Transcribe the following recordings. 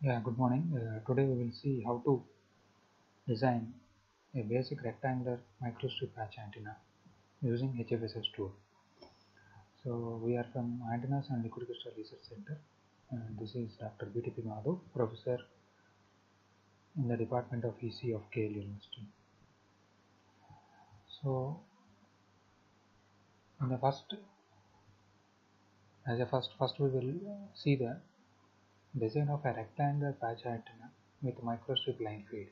Yeah, good morning. Today we will see how to design a basic rectangular microstrip patch antenna using HFSS tool. So we are from Antennas and Liquid Crystal Research Center, and this is Dr. BTP Madhav, Professor in the Department of EC of Kale University. So in the first we will see the design of a rectangular patch antenna with microstrip line feed.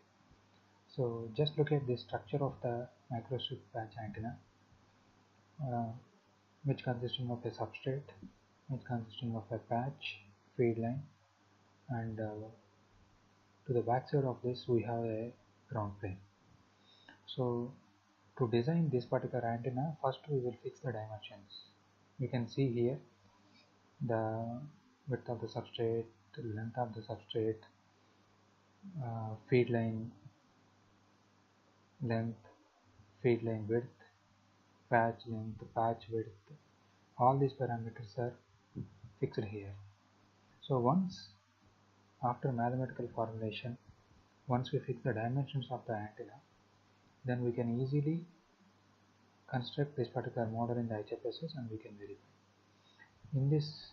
So just look at the structure of the microstrip patch antenna. Which consisting of a substrate, which consisting of a patch, feed line, and to the back side of this we have a ground plane. So to design this particular antenna, first we will fix the dimensions. You can see here the width of the substrate, the length of the substrate, feed line length, feed line width, patch length, patch width. All these parameters are fixed here. So after mathematical formulation, once we fix the dimensions of the antenna, then we can easily construct this particular model in the HFSS and we can verify. In this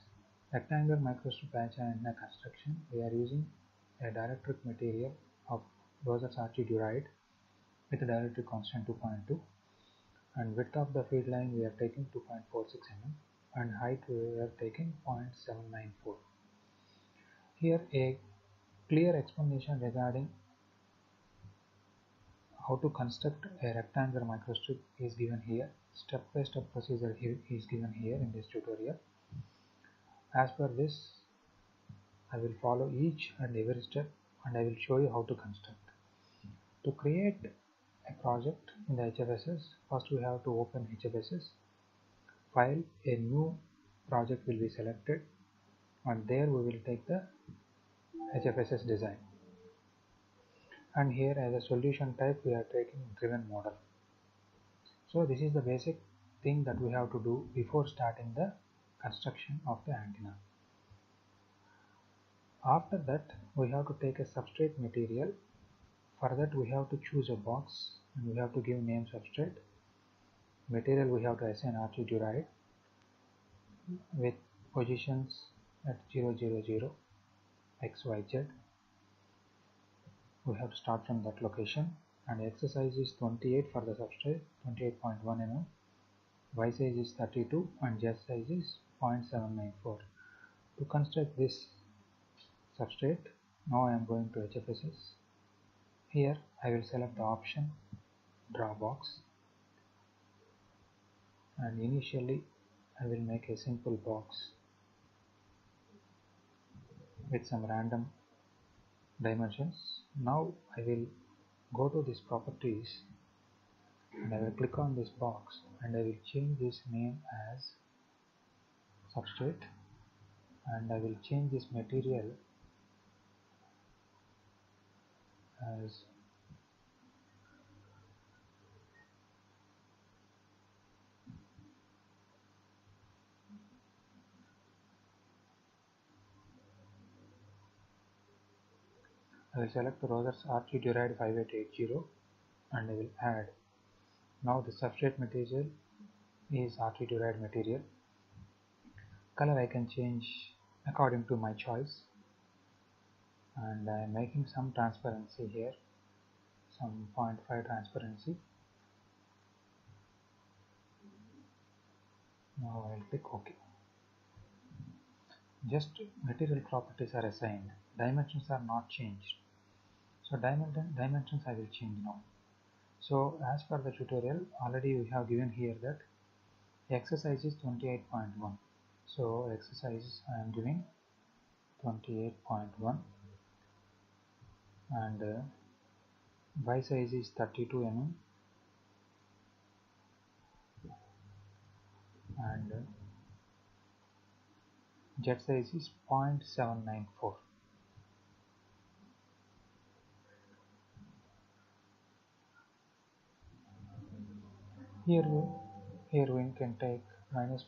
rectangular microstrip patch antenna construction, we are using a dielectric material of Rogers RT duride with a dielectric constant 2.2, and width of the feed line we are taking 2.46 mm and height we are taking 0.794. Here a clear explanation regarding how to construct a rectangular microstrip is given here. Step-by-step procedure is given here in this tutorial. As per this, I will follow each and every step and I will show you how to construct. To create a project in the HFSS, first we have to open HFSS file. A new project will be selected and there we will take the HFSS design. And here as a solution type we are taking driven model. So this is the basic thing that we have to do before starting the construction of the antenna. After that we have to take a substrate material. For that we have to choose a box and we have to give name substrate. Material we have to assign RT duride with positions at 0, 0, 0, X, Y, Z. We have to start from that location, and X size is 28 for the substrate, 28.1 mm. Y size is 32 and Z size is 0.794. To construct this substrate, now I am going to HFSS. Here I will select the option draw box, and initially I will make a simple box with some random dimensions. Now I will go to this properties and I will click on this box and I will change this name as substrate, and I will change this material as I will select the Rogers RT duride 5880 and I will add. Now the substrate material is RT duride material. Color I can change according to my choice, and I am making some transparency here, some 0.5 transparency. Now I will click OK. Just material properties are assigned, dimensions are not changed. So dimensions I will change now. So as per the tutorial, already we have given here that exercise is 28.1. So exercise I am giving 28.1 and Y size is 32 mm and Z size is 0.794. Here we can take minus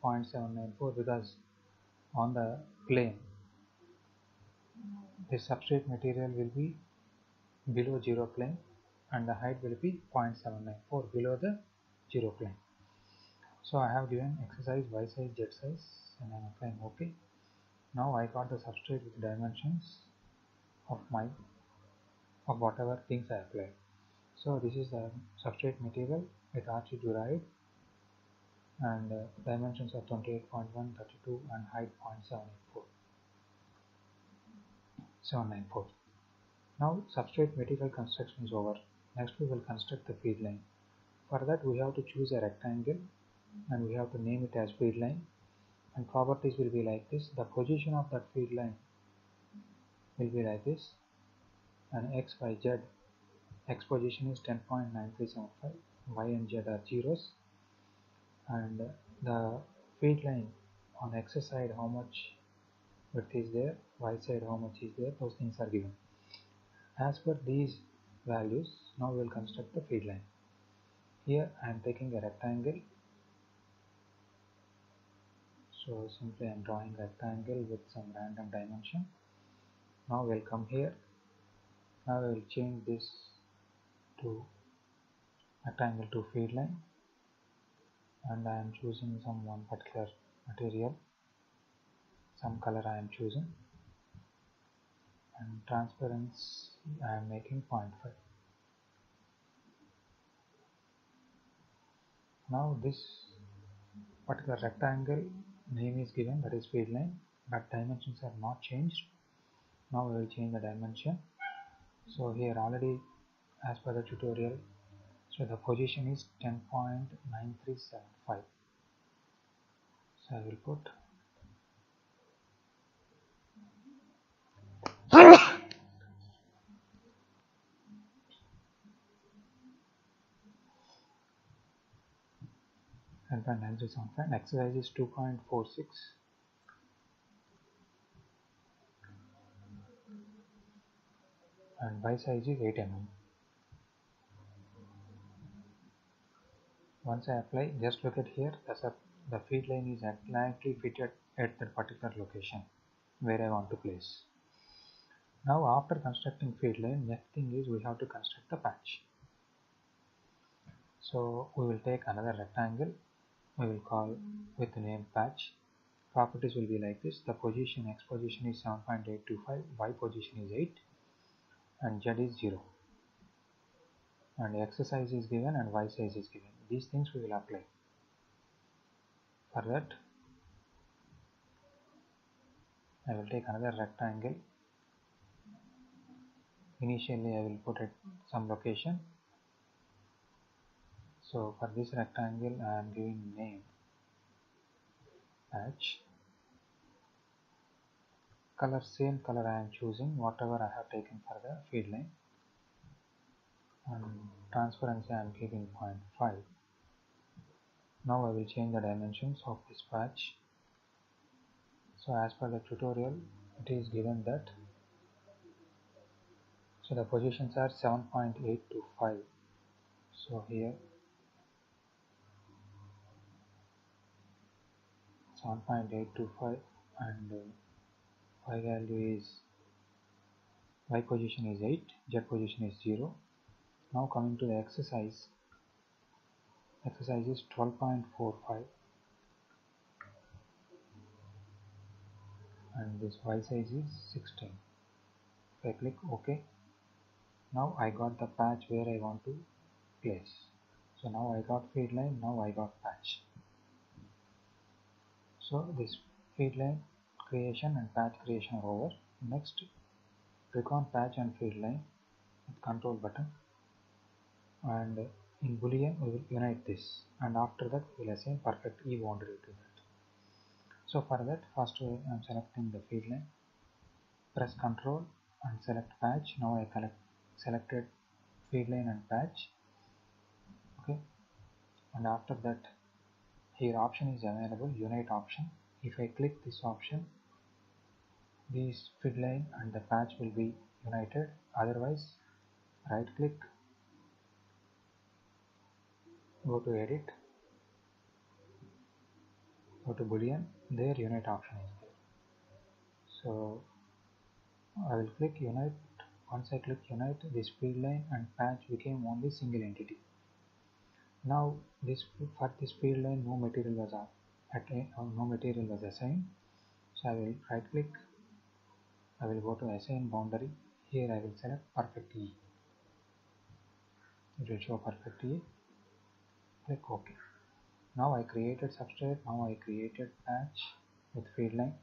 0.794 because on the plane this substrate material will be below 0 plane and the height will be 0.794 below the 0 plane. So I have given exercise y size, z size, and I am applying OK. Now I got the substrate with dimensions of whatever things I applied. So this is the substrate material with RC derived and dimensions of 28.1, 32 and height 0.794. Now substrate material construction is over. Next we will construct the feed line. For that we have to choose a rectangle and we have to name it as feed line, and properties will be like this. The position of that feed line will be like this, and x, y, z. X position is 10.9375, y and z are zeros, and the feed line on x side how much width is there, y side how much is there, those things are given. As per these values, now we will construct the feed line. Here I am taking a rectangle, so simply I am drawing a rectangle with some random dimension. Now we will come here. Now I will change this to rectangle to feed line, and I am choosing some one particular material, some color I am choosing, and transparency I am making 0.5. Now this particular rectangle name is given, that is feed line, but dimensions are not changed. Now we will change the dimension. So here already as per the tutorial, so the position is 10.9375. So I will put 10.9375. Exercise is 2.46 and y size is 8 mm. Once I apply, just look at here, the feed line is exactly fitted at that particular location where I want to place. Now after constructing feed line, next thing is we have to construct the patch. So we will take another rectangle, we will call with the name patch. Properties will be like this. The position, x position is 7.825, y position is 8 and z is 0, and x size is given and y size is given. These things we will apply. For that I will take another rectangle. Initially I will put at some location. So for this rectangle I am giving name patch. Color, same color I am choosing whatever I have taken for the feed line, and transparency I am giving 0.5. Now I will change the dimensions of this patch. So as per the tutorial it is given that, so the positions are 7.825. So here 7.825 and y value is, y position is 8, z position is 0. Now coming to the exercise is 12.45 and this y size is 16. If I click OK, now I got the patch where I want to place. So now I got feed line, now I got patch. So this feed line creation and patch creation are over. Next, click on patch and feed line with control button, and in boolean we will unite this, and after that we will assign perfect E boundary to that. So for that, first I am selecting the feed line, press Ctrl and select patch. Now I selected feed line and patch. Okay, and after that here option is available, unite option. If I click this option, this feed line and the patch will be united. Otherwise, right click, go to edit, go to boolean, there unite option is there. So I will click unite. Once I click unite, this field line and patch became only single entity. Now for this field line no material was no material was assigned. So I will right click. I will go to assign boundary. Here I will select perfect E. It will show perfect E. Click OK. Now I created substrate. Now I created patch with field line.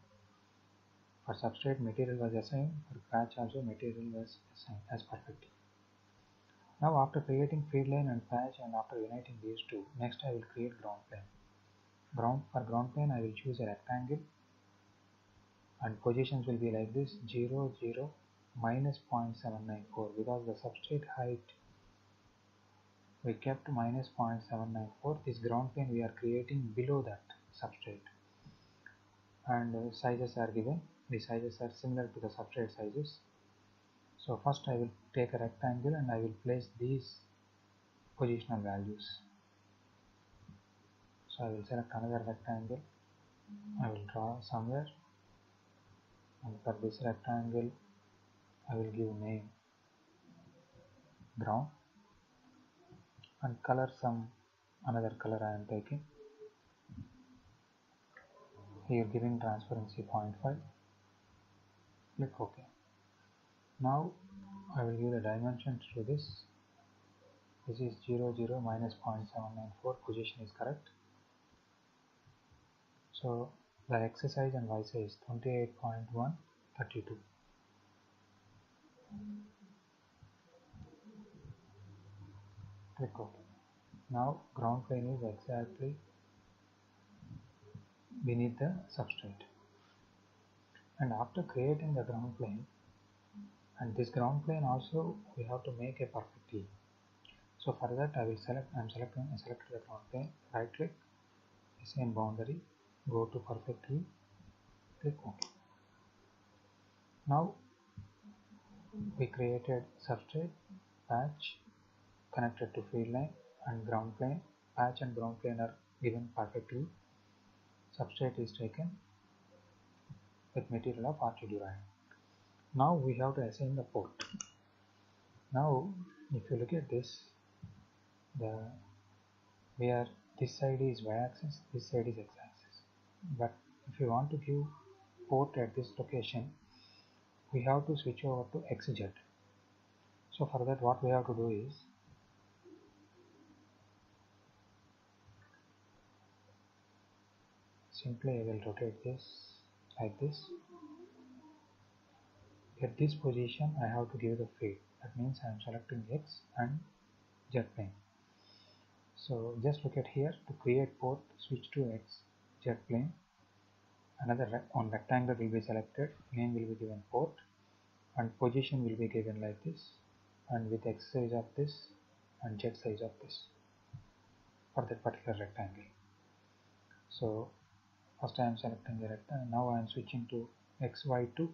For substrate material was assigned. For patch also material was assigned as perfect E. Now after creating field line and patch and after uniting these two, next I will create ground plane. For ground plane I will choose a rectangle and positions will be like this: 0, 0, minus 0.794, because the substrate height we kept minus 0.794. This ground plane we are creating below that substrate, and sizes are given. The sizes are similar to the substrate sizes. So first I will take a rectangle and I will place these positional values. So I will select another rectangle. I will draw somewhere, and for this rectangle I will give name ground and color some another color I am taking. Here giving transparency 0.5. Click OK. Now I will give the dimensions to this. This is 0, 0, minus 0.794. Position is correct. So the X size and Y size is 28.1, 32. Click OK. Now ground plane is exactly beneath the substrate. And after creating the ground plane, and this ground plane also we have to make a perfect E. So for that I will select the ground plane, right click, assign boundary, go to perfect E, click OK. Now we created substrate, patch connected to field line and ground plane. Patch and ground plane are given perfectly. Substrate is taken with material of RTDuride. Now we have to assign the port. Now if you look at this, this side is y-axis, this side is x-axis. But if you want to give port at this location, we have to switch over to XZ. So for that what we have to do is, simply I will rotate this like this. At this position I have to give the feed. That means I am selecting X and Z plane. So just look at here, to create port, switch to X, Z plane. Another on rectangle will be selected, name will be given port, and position will be given like this, and with X size of this and Z size of this for that particular rectangle. So first I am selecting the rectangle. Now I am switching to XY to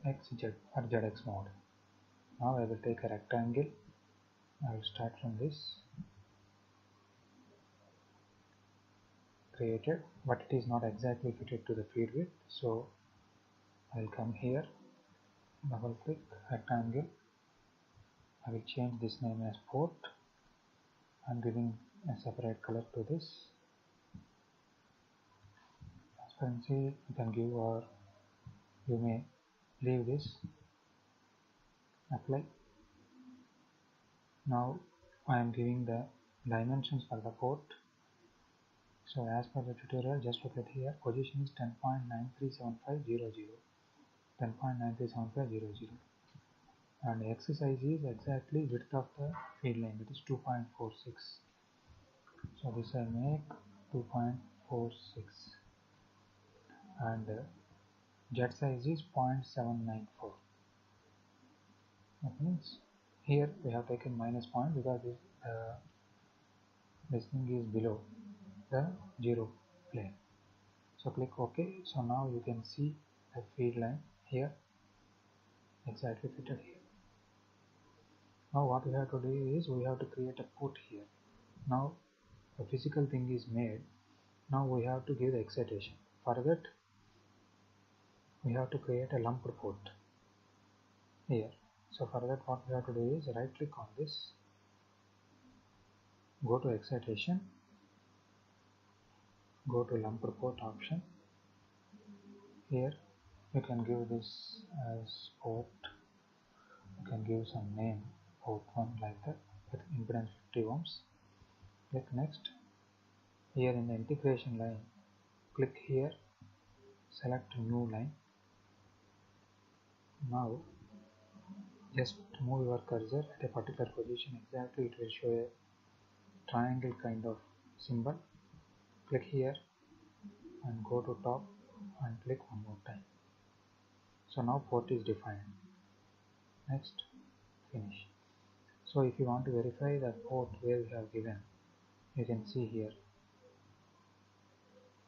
XZ or ZX mode. Now I will take a rectangle. I will start from this, created, but it is not exactly fitted to the feed width. So I will come here, double click, rectangle. I will change this name as port. I am giving a separate color to this. Transparency you can give, or you may leave this. Apply. Now I am giving the dimensions for the port. So as per the tutorial, just look at here, position is 10.937500, 10.937500, and X size is exactly width of the field line, that is 2.46. So this I make 2.46, and Z size is 0.794. That means here we have taken minus point because this thing is below the 0 plane. So click OK. So now you can see the field line here exactly fitted here. Now what we have to do is we have to create a port here. Now the physical thing is made. Now we have to give the excitation. For that we have to create a lumped port here. So for that, what we have to do is right click on this, go to excitation, go to lumped port option. Here you can give this as port, you can give some name, port 1, like that, with impedance 50 ohms. Click next. Here in the integration line, click here, select new line. Now just move your cursor at a particular position exactly, it will show a triangle kind of symbol. Click here and go to top and click one more time. So now port is defined. Next, finish. So if you want to verify the port where we have given, you can see here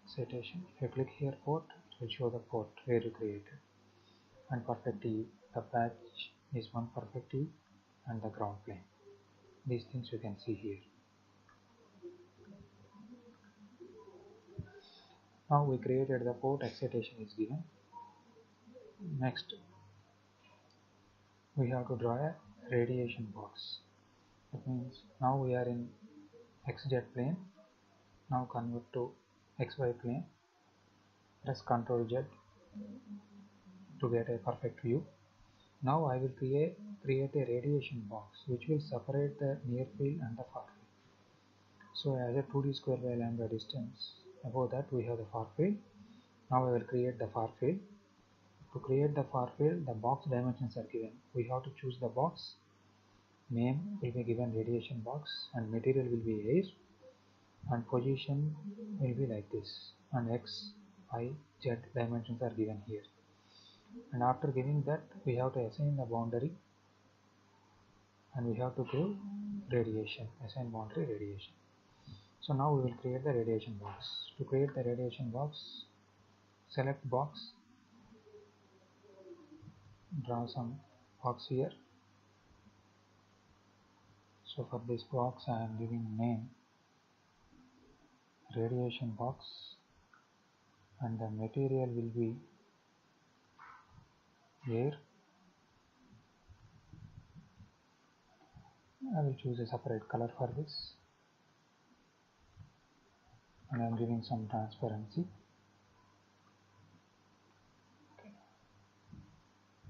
citation. If you click here port, it will show the port where you created. And perfect E, the patch is one perfect E and the ground plane. These things you can see here. Now we created the port, excitation is given. Next, we have to draw a radiation box. That means now we are in XZ plane. Now convert to XY plane. Press Ctrl Z to get a perfect view. Now I will create a radiation box which will separate the near field and the far field. So as a 2D square by lambda distance, above that we have the far field. Now I will create the far field. To create the far field, the box dimensions are given. We have to choose the box. Name will be given radiation box and material will be air and position will be like this, and X, Y, Z dimensions are given here. And after giving that, we have to assign the boundary and we have to give radiation, assign boundary radiation. So now we will create the radiation box. To create the radiation box, select box, draw some box here. So for this box I am giving name radiation box and the material will be air. I will choose a separate color for this and I am giving some transparency. Okay.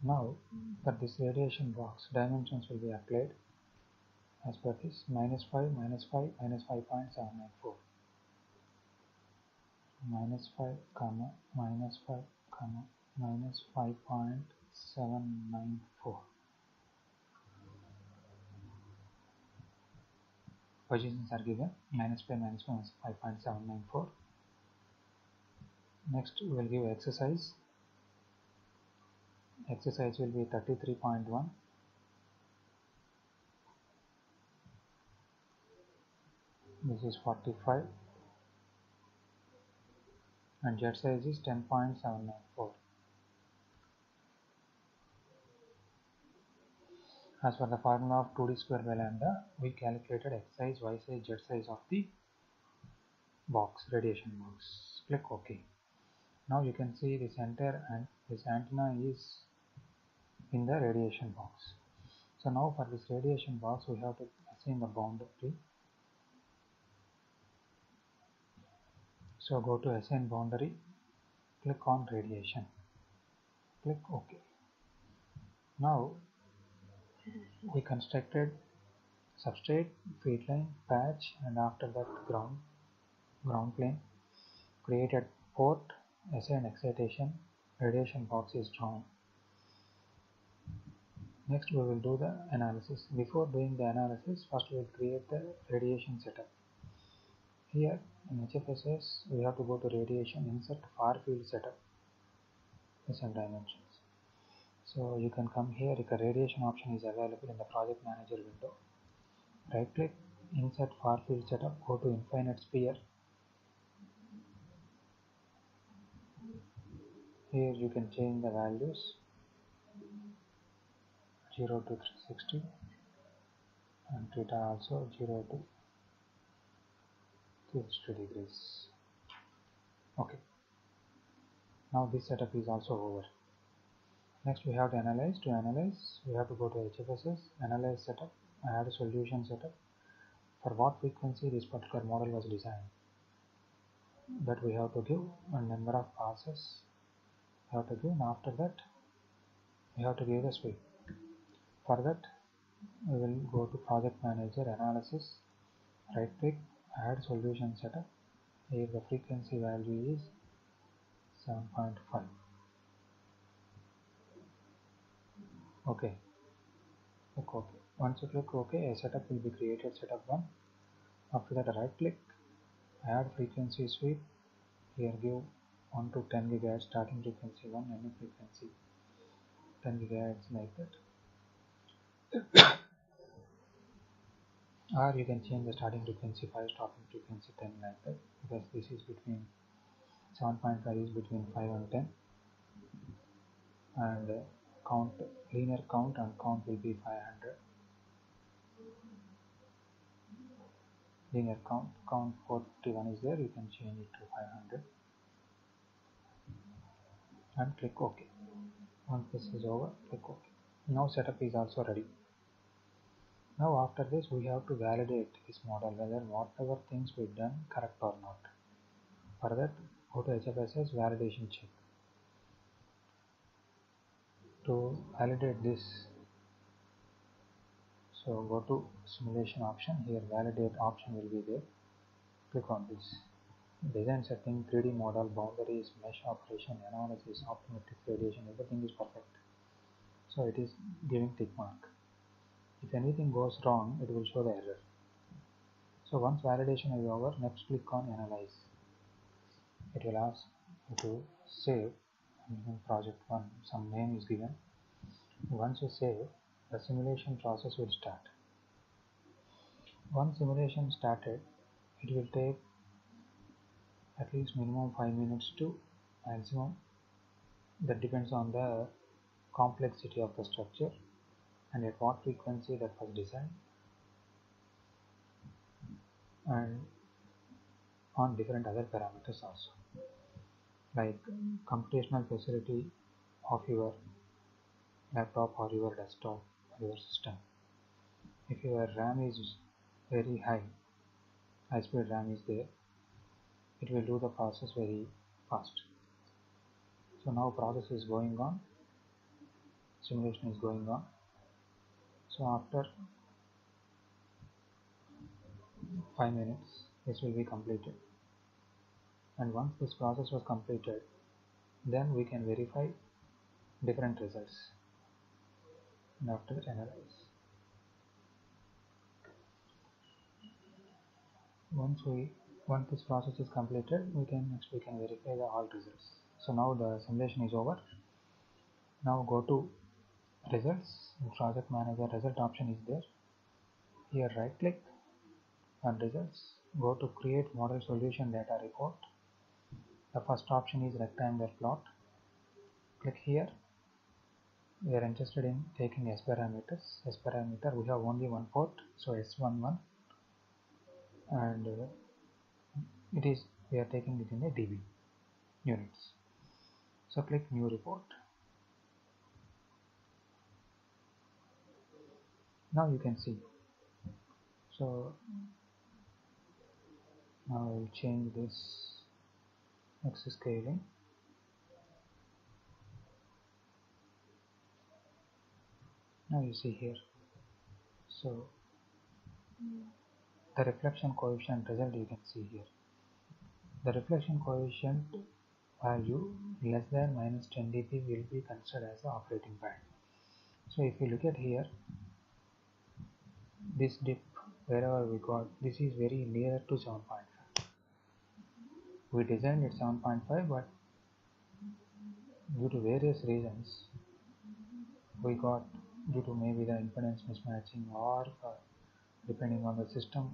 Now for this radiation box, dimensions will be applied as per this -5, -5, -5.794, -5, -5, -5.794. Positions are given -5, -5.794. Next we will give exercise. Exercise will be 33.1. This is 45 and jet size is 10.794. As for the formula of 2D square by lambda, we calculated x size, y size, z size of the box, radiation box. Click OK. Now you can see the center and this antenna is in the radiation box. So now for this radiation box we have to assign the boundary. So go to assign boundary, click on radiation, click OK. Now we constructed substrate, feed line, patch, and after that ground plane, created port, assigned excitation, radiation box is drawn. Next we will do the analysis. Before doing the analysis, first we will create the radiation setup. Here in HFSS we have to go to radiation, insert far field setup, assign dimensions. So you can come here, if a radiation option is available in the project manager window. Right click, insert far field setup, go to infinite sphere. Here you can change the values 0 to 360 and theta also 0 to 360 degrees. Okay. Now this setup is also over. Next we have to analyze. To analyze, we have to go to HFSS, analyze setup, add a solution setup. For what frequency this particular model was designed, that we have to give a number of passes. We have to give, and after that we have to give the sweep. For that, we will go to project manager, analysis, right click, add solution setup. Here the frequency value is 7.5. Okay, click OK. Once you click OK, a setup will be created, setup 1. After that, right click, add frequency sweep. Here give 1 to 10 GHz starting frequency 1, ending frequency 10 GHz, like that. Or you can change the starting frequency 5, stopping frequency 10, like that, because this is between 7.5 is between 5 and 10, and count, linear count and count will be 500. Linear count 451 is there, you can change it to 500 and click OK. Once this is over, click OK. Now setup is also ready. Now after this we have to validate this model whether whatever things we've done correct or not. For that, go to HFSS validation check. To validate this, so go to simulation option. Here validate option will be there. Click on this. Design setting, 3D model, boundaries, mesh operation, analysis, optometric radiation, everything is perfect. So it is giving tick mark. If anything goes wrong, it will show the error. So once validation is over, next click on analyze. It will ask you to save project 1. Some name is given. Once you save, the simulation process will start. Once simulation started, it will take at least minimum 5 minutes to maximum. That depends on the complexity of the structure and at what frequency that was designed, and on different other parameters also, like computational facility of your laptop or your desktop or your system. If your RAM is very high speed RAM is there, it will do the process very fast. So now process is going on, simulation is going on. So after 5 minutes this will be completed, and once this process was completed, then we can verify different results. And after that, analyze. Once this process is completed, we can verify the all results. So now the simulation is over. Now go to results. In project manager, result option is there. Here right click on results, go to create model solution data report. The first option is rectangular plot. Click here. We are interested in taking S parameters. S parameter, we have only one port, so S11, and we are taking it in a dB units. So click new report. Now you can see. So now I will change this X scaling. Now you see here. So the reflection coefficient result you can see here. The reflection coefficient value less than minus 10 dB will be considered as the operating band. So if you look at here, this dip wherever we got, this is very near to 7.5. We designed it 7.5, but due to various reasons we got, due to maybe the impedance mismatching or depending on the system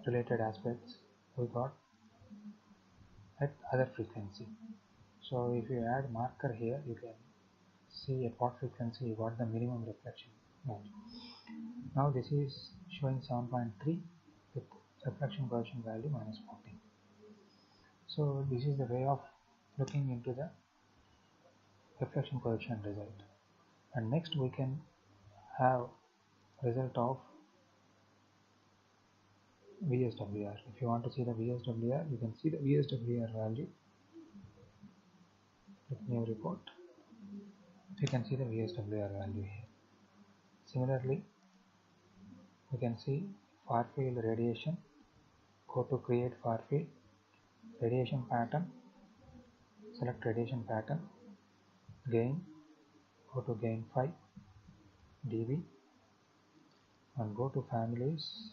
related aspects, we got at other frequency. So if you add marker here, you can see at what frequency you got the minimum reflection value. Now this is showing 7.3 with reflection coefficient value minus 14. So this is the way of looking into the reflection coefficient result. And next we can have result of VSWR. If you want to see the VSWR, you can see the VSWR value. Click new report. You can see the VSWR value here. Similarly, you can see far field radiation. Go to create far field, radiation pattern, select radiation pattern, gain, go to gain 5 dB, and go to families,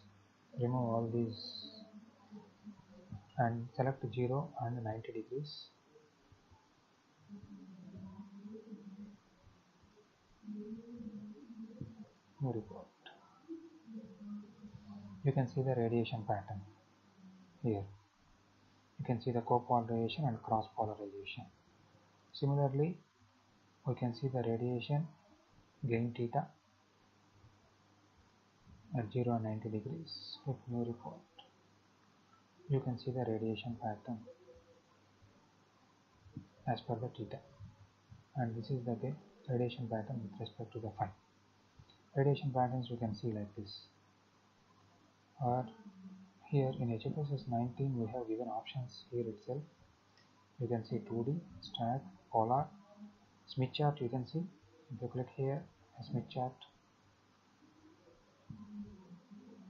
remove all these and select 0 and 90 degrees. New report. You can see the radiation pattern here. You can see the copolarization and cross polarization. Similarly, we can see the radiation gain theta at 0 and 90 degrees. Click new report. You can see the radiation pattern as per the theta, and this is the radiation pattern with respect to the phi. Radiation patterns you can see like this, or here in HFSS 19 we have given options here itself. You can see 2D, stack, polar, Smith chart. You can see if you click here a Smith chart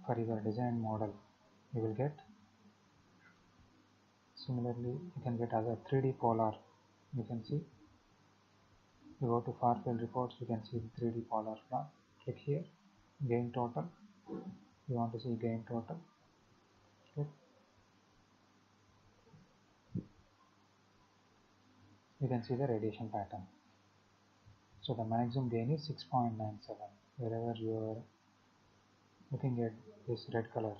for your design model, you will get. Similarly, you can get other 3D polar. You can see, you go to far field reports, you can see the 3D polar plot. Click here, gain total. You want to see gain total. Click. You can see the radiation pattern. So the maximum gain is 6.97. Wherever you are looking at this red color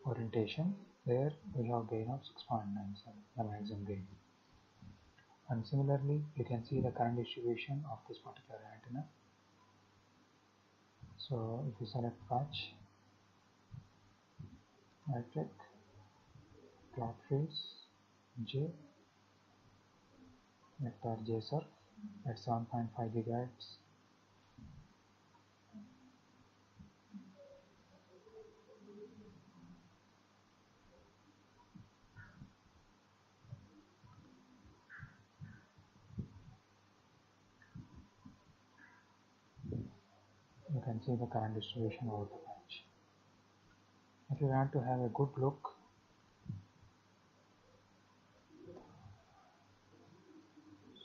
orientation, there we have gain of 6.97, the maximum gain. And similarly, you can see the current distribution of this particular antenna. So if you select patch, right click, plot fields, J, vector JSURF at 7.5 gigahertz. You can see the current distribution over the patch. If you want to have a good look,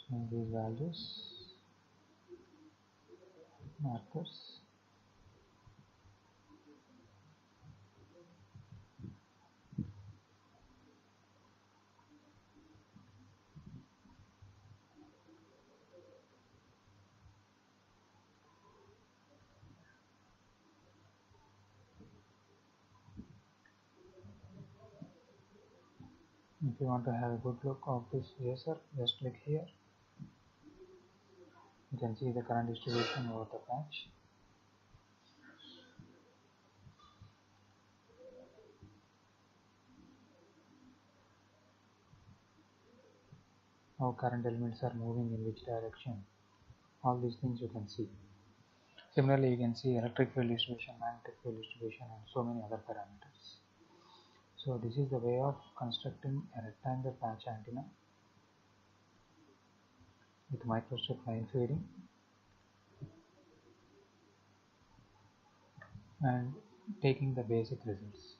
so these values, markers, if you want to have a good look of this JSURF, just click here. You can see the current distribution over the patch. How current elements are moving in which direction. All these things you can see. Similarly, you can see electric field distribution, magnetic field distribution, and so many other parameters. So this is the way of constructing a rectangle patch antenna with microstrip line feeding and taking the basic results.